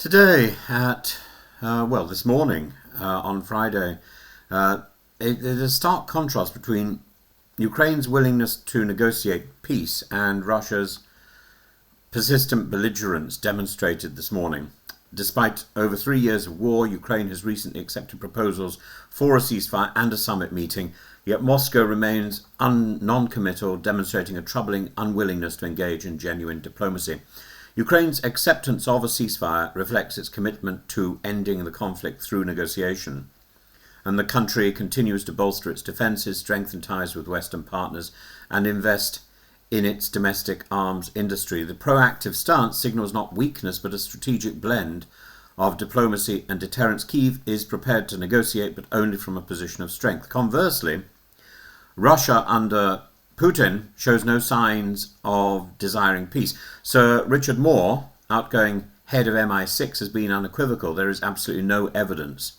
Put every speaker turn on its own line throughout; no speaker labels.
Today this morning on Friday, it is a stark contrast between Ukraine's willingness to negotiate peace and Russia's persistent belligerence demonstrated this morning. Despite over 3 years of war, Ukraine has recently accepted proposals for a ceasefire and a summit meeting, yet Moscow remains non-committal, demonstrating a troubling unwillingness to engage in genuine diplomacy. Ukraine's acceptance of a ceasefire reflects its commitment to ending the conflict through negotiation, and the country continues to bolster its defences, strengthen ties with Western partners, and invest in its domestic arms industry. The proactive stance signals not weakness but a strategic blend of diplomacy and deterrence. Kyiv is prepared to negotiate, but only from a position of strength. Conversely, Russia under Putin shows no signs of desiring peace. Sir Richard Moore, outgoing head of MI6, has been unequivocal. There is absolutely no evidence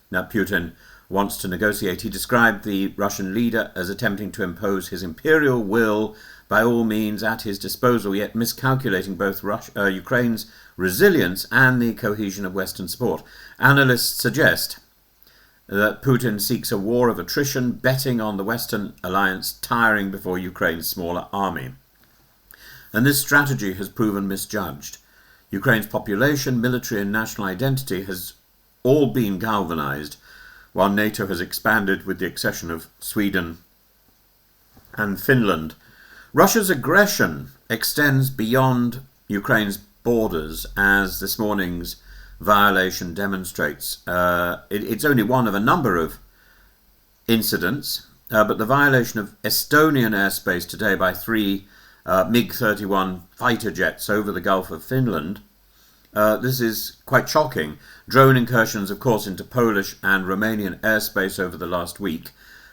that Putin wants to negotiate. He described the Russian leader as attempting to impose his imperial will by all means at his disposal, yet miscalculating both Ukraine's resilience and the cohesion of Western support. Analysts suggest that Putin seeks a war of attrition, betting on the Western alliance tiring before Ukraine's smaller army. And this strategy has proven misjudged. Ukraine's population, military and national identity has all been galvanized, while Nato has expanded with the accession of Sweden and Finland. Russia's aggression extends beyond Ukraine's borders, as this morning's violation demonstrates. It's only one of a number of incidents, but the violation of Estonian airspace today by 3 MiG-31 fighter jets over the Gulf of Finland, this is quite shocking. Drone incursions, of course, into Polish and Romanian airspace over the last week.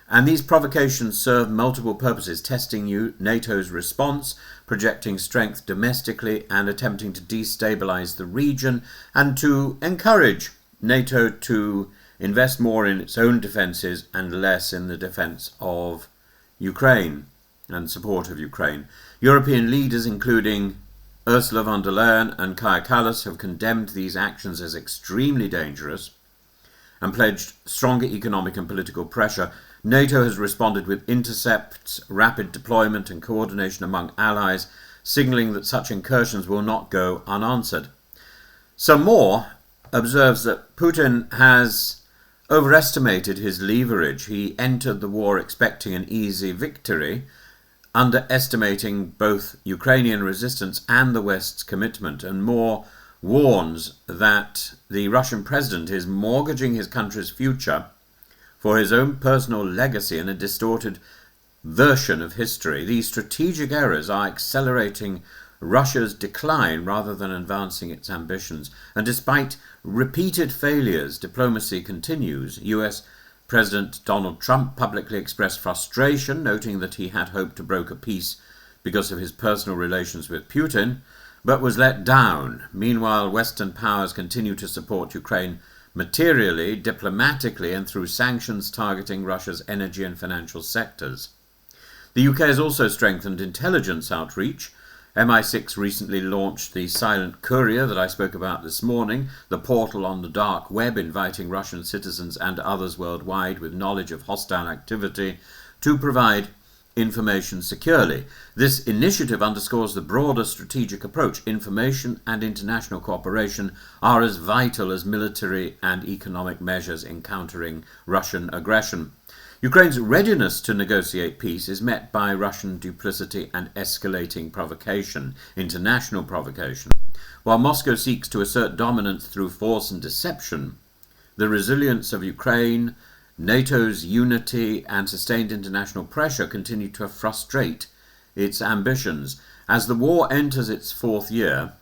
And these provocations serve multiple purposes: testing NATO's response, projecting strength domestically, and attempting to destabilize the region, and to encourage NATO to invest more in its own defenses and less in the defense of Ukraine and support of Ukraine. European leaders, including Ursula von der Leyen and Kaja Kallas, have condemned these actions as extremely dangerous and pledged stronger economic and political pressure. NATO has responded with intercepts, rapid deployment and coordination among allies, signalling that such incursions will not go unanswered. Some more observes that Putin has overestimated his leverage. He entered the war expecting an easy victory, underestimating both Ukrainian resistance and the West's commitment, and Moore warns that the Russian president is mortgaging his country's future for his own personal legacy in a distorted version of history. These strategic errors are accelerating Russia's decline rather than advancing its ambitions. And despite repeated failures, diplomacy continues. US President Donald Trump publicly expressed frustration, noting that he had hoped to broker peace because of his personal relations with Putin, but was let down. Meanwhile, Western powers continue to support Ukraine materially, diplomatically, and through sanctions targeting Russia's energy and financial sectors. The UK has also strengthened intelligence outreach. MI6 recently launched the Silent Courier that I spoke about this morning, the portal on the dark web inviting Russian citizens and others worldwide with knowledge of hostile activity to provide information securely. This initiative underscores the broader strategic approach. Information and international cooperation are as vital as military and economic measures in countering Russian aggression. Ukraine's readiness to negotiate peace is met by Russian duplicity and escalating provocation, international provocation. While Moscow seeks to assert dominance through force and deception, the resilience of Ukraine, NATO's unity and sustained international pressure continue to frustrate its ambitions. As the war enters its 4th year,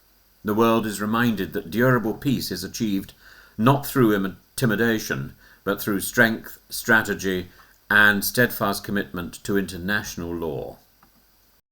the world is reminded that durable peace is achieved not through intimidation, but through strength, strategy, and steadfast commitment to international law.